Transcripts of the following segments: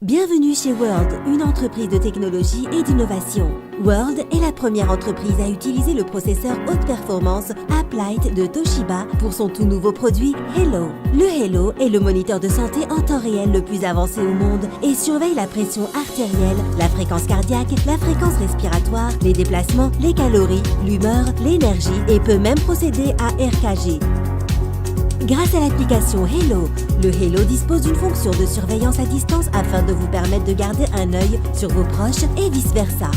Bienvenue chez World, une entreprise de technologie et d'innovation. World est la première entreprise à utiliser le processeur haute performance Uplight de Toshiba pour son tout nouveau produit Hello. Le Hello est le moniteur de santé en temps réel le plus avancé au monde et surveille la pression artérielle, la fréquence cardiaque, la fréquence respiratoire, les déplacements, les calories, l'humeur, l'énergie et peut même procéder à RKG. Grâce à l'application Hello, le Hello dispose d'une fonction de surveillance à distance afin de vous permettre de garder un œil sur vos proches et vice-versa.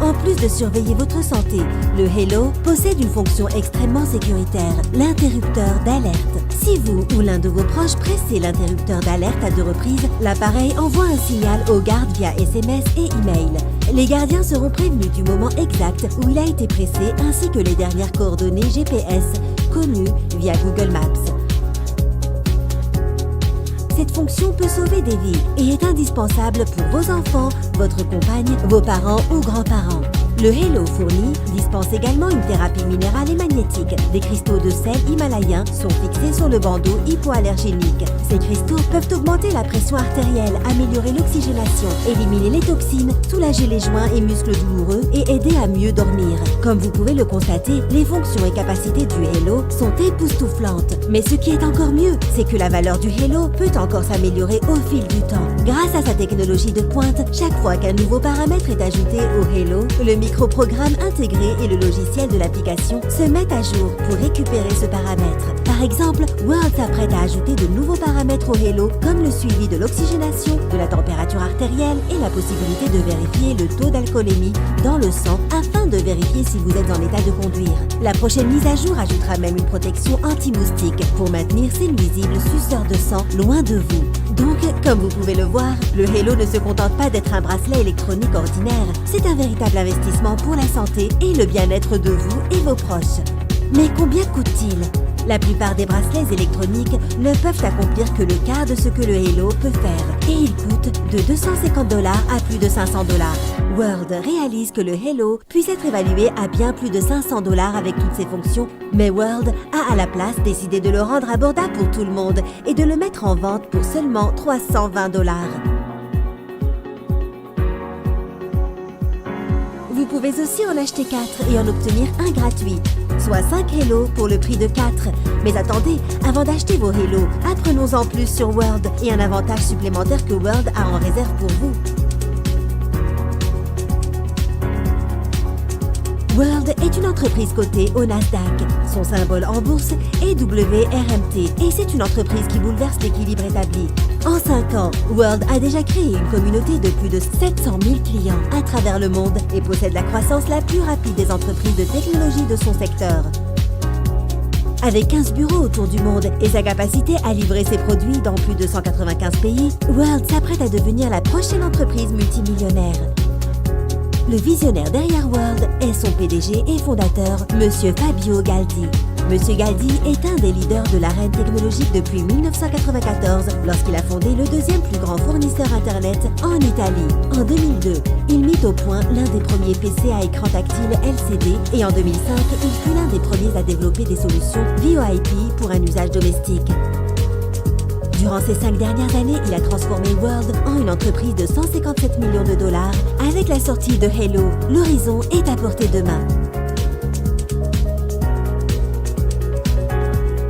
En plus de surveiller votre santé, le Hello possède une fonction extrêmement sécuritaire, l'interrupteur d'alerte. Si vous ou l'un de vos proches pressez l'interrupteur d'alerte à 2 reprises, l'appareil envoie un signal aux gardes via SMS et email. Les gardiens seront prévenus du moment exact où il a été pressé ainsi que les dernières coordonnées GPS connues via Google Maps. Cette fonction peut sauver des vies et est indispensable pour vos enfants, votre compagne, vos parents ou grands-parents. Le Hello fournit dispense également une thérapie minérale et magnétique. Des cristaux de sel himalayens sont fixés sur le bandeau hypoallergénique. Ces cristaux peuvent augmenter la pression artérielle, améliorer l'oxygénation, éliminer les toxines, soulager les joints et muscles douloureux et aider à mieux dormir. Comme vous pouvez le constater, les fonctions et capacités du Hello sont époustouflantes. Mais ce qui est encore mieux, c'est que la valeur du Hello peut encore s'améliorer au fil du temps. Grâce à sa technologie de pointe, chaque fois qu'un nouveau paramètre est ajouté au Hello, le microprogramme intégré et le logiciel de l'application se mettent à jour pour récupérer ce paramètre. Par exemple, World s'apprête à ajouter de nouveaux paramètres au Hello comme le suivi de l'oxygénation, de la température artérielle et la possibilité de vérifier le taux d'alcoolémie dans le sang afin de vérifier si vous êtes en état de conduire. La prochaine mise à jour ajoutera même une protection anti-moustique pour maintenir ces nuisibles suceurs de sang loin de vous. Donc, comme vous pouvez le voir, le Hello ne se contente pas d'être un bracelet électronique ordinaire. C'est un véritable investissement pour la santé et le bien-être de vous et vos proches. Mais combien coûte-t-il ? La plupart des bracelets électroniques ne peuvent accomplir que le quart de ce que le Hello peut faire. Et ils coûtent de $250 à plus de $500. World réalise que le Hello puisse être évalué à bien plus de $500 avec toutes ses fonctions, mais World a à la place décidé de le rendre abordable pour tout le monde et de le mettre en vente pour seulement $320. Vous pouvez aussi en acheter 4 et en obtenir un gratuit, soit 5 Hello pour le prix de 4. Mais attendez, avant d'acheter vos Hello, apprenons-en plus sur World et un avantage supplémentaire que World a en réserve pour vous. World est une entreprise cotée au Nasdaq. Son symbole en bourse est WRMT et c'est une entreprise qui bouleverse l'équilibre établi. En 5 ans, World a déjà créé une communauté de plus de 700 000 clients à travers le monde et possède la croissance la plus rapide des entreprises de technologie de son secteur. Avec 15 bureaux autour du monde et sa capacité à livrer ses produits dans plus de 195 pays, World s'apprête à devenir la prochaine entreprise multimillionnaire. Le visionnaire derrière World est son PDG et fondateur, Monsieur Fabio Galdi. Monsieur Galdi est un des leaders de l'arène technologique depuis 1994 lorsqu'il a fondé le 2e plus grand fournisseur Internet en Italie. En 2002, il mit au point l'un des premiers PC à écran tactile LCD et en 2005, il fut l'un des premiers à développer des solutions VoIP pour un usage domestique. Durant ces 5 dernières années, il a transformé World en une entreprise de $157 millions. Avec la sortie de Hello, l'horizon est à portée de main.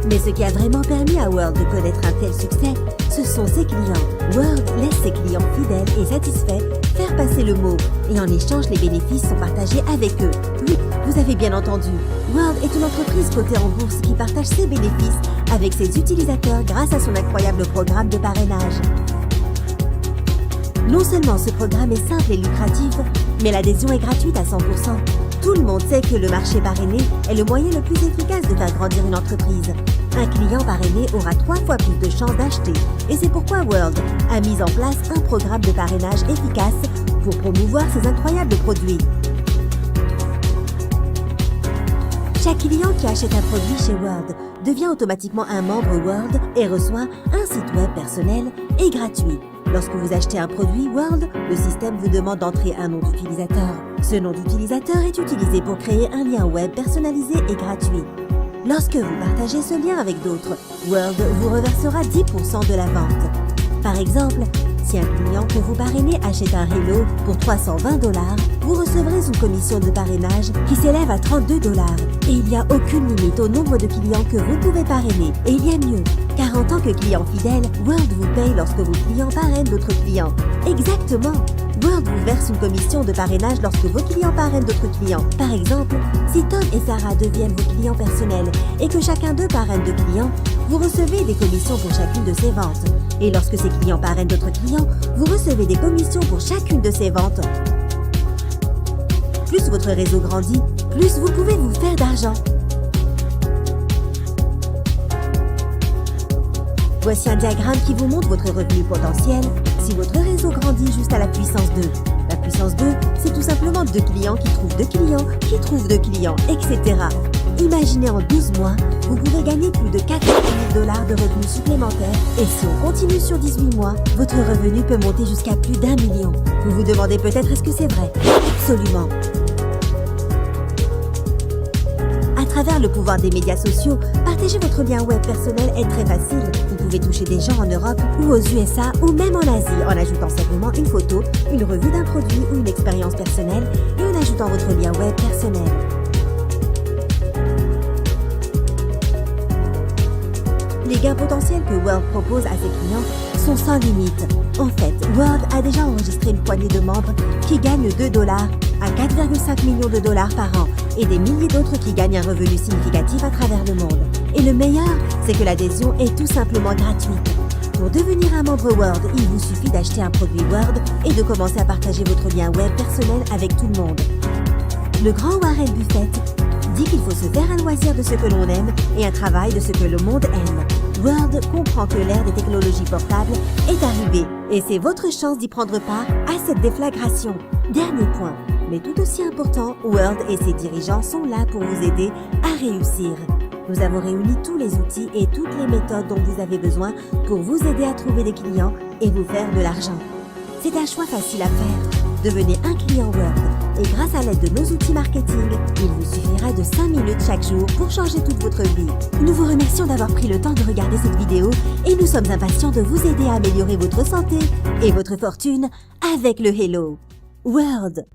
Mais ce qui a vraiment permis à World de connaître un tel succès, ce sont ses clients. World laisse ses clients fidèles et satisfaits faire passer le mot et en échange, les bénéfices sont partagés avec eux. Oui, vous avez bien entendu, World est une entreprise cotée en bourse qui partage ses bénéfices avec ses utilisateurs grâce à son incroyable programme de parrainage. Non seulement ce programme est simple et lucratif, mais l'adhésion est gratuite à 100%. Tout le monde sait que le marché parrainé est le moyen le plus efficace de faire grandir une entreprise. Un client parrainé aura 3 fois plus de chances d'acheter. Et c'est pourquoi World a mis en place un programme de parrainage efficace pour promouvoir ses incroyables produits. Chaque client qui achète un produit chez World devient automatiquement un membre World et reçoit un site web personnel et gratuit. Lorsque vous achetez un produit World, le système vous demande d'entrer un nom d'utilisateur. Ce nom d'utilisateur est utilisé pour créer un lien web personnalisé et gratuit. Lorsque vous partagez ce lien avec d'autres, World vous reversera 10% de la vente. Par exemple, si un client que vous parrainez achète un Hello pour 320 $, vous recevrez une commission de parrainage qui s'élève à 32 $. Et il n'y a aucune limite au nombre de clients que vous pouvez parrainer. Et il y a mieux, car en tant que client fidèle, World vous paye lorsque vos clients parrainent d'autres clients. Exactement! World vous verse une commission de parrainage lorsque vos clients parrainent d'autres clients. Par exemple, si Tom et Sarah deviennent vos clients personnels et que chacun d'eux parraine 2 clients, vous recevez des commissions pour chacune de ces ventes. Et lorsque ces clients parrainent d'autres clients, vous recevez des commissions pour chacune de ces ventes. Plus votre réseau grandit, plus vous pouvez vous faire d'argent. Voici un diagramme qui vous montre votre revenu potentiel si votre réseau grandit juste à la puissance 2. La puissance 2, c'est tout simplement 2 clients qui trouvent 2 clients, qui trouvent 2 clients, etc. Imaginez en 12 mois, vous pouvez gagner plus de 4 000 $ de revenus supplémentaires et si on continue sur 18 mois, votre revenu peut monter jusqu'à plus d'1 million. Vous vous demandez peut-être est-ce que c'est vrai? Absolument. À travers le pouvoir des médias sociaux, partager votre lien web personnel est très facile. Vous pouvez toucher des gens en Europe ou aux USA ou même en Asie en ajoutant simplement une photo, une revue d'un produit ou une expérience personnelle et en ajoutant votre lien web personnel. Les gains potentiels que World propose à ses clients sont sans limite. En fait, World a déjà enregistré une poignée de membres qui gagnent 2 $ à 4,5 millions de $ par an et des milliers d'autres qui gagnent un revenu significatif à travers le monde. Et le meilleur, c'est que l'adhésion est tout simplement gratuite. Pour devenir un membre World, il vous suffit d'acheter un produit World et de commencer à partager votre lien web personnel avec tout le monde. Le grand Warren Buffett dit qu'il faut se faire un loisir de ce que l'on aime et un travail de ce que le monde aime. World comprend que l'ère des technologies portables est arrivée et c'est votre chance d'y prendre part à cette déflagration. Dernier point, mais tout aussi important, World et ses dirigeants sont là pour vous aider à réussir. Nous avons réuni tous les outils et toutes les méthodes dont vous avez besoin pour vous aider à trouver des clients et vous faire de l'argent. C'est un choix facile à faire. Devenez un client World et grâce à l'aide de nos outils marketing, il vous suffira de 5 minutes chaque jour pour changer toute votre vie. Nous vous remercions d'avoir pris le temps de regarder cette vidéo et nous sommes impatients de vous aider à améliorer votre santé et votre fortune avec le Hello World.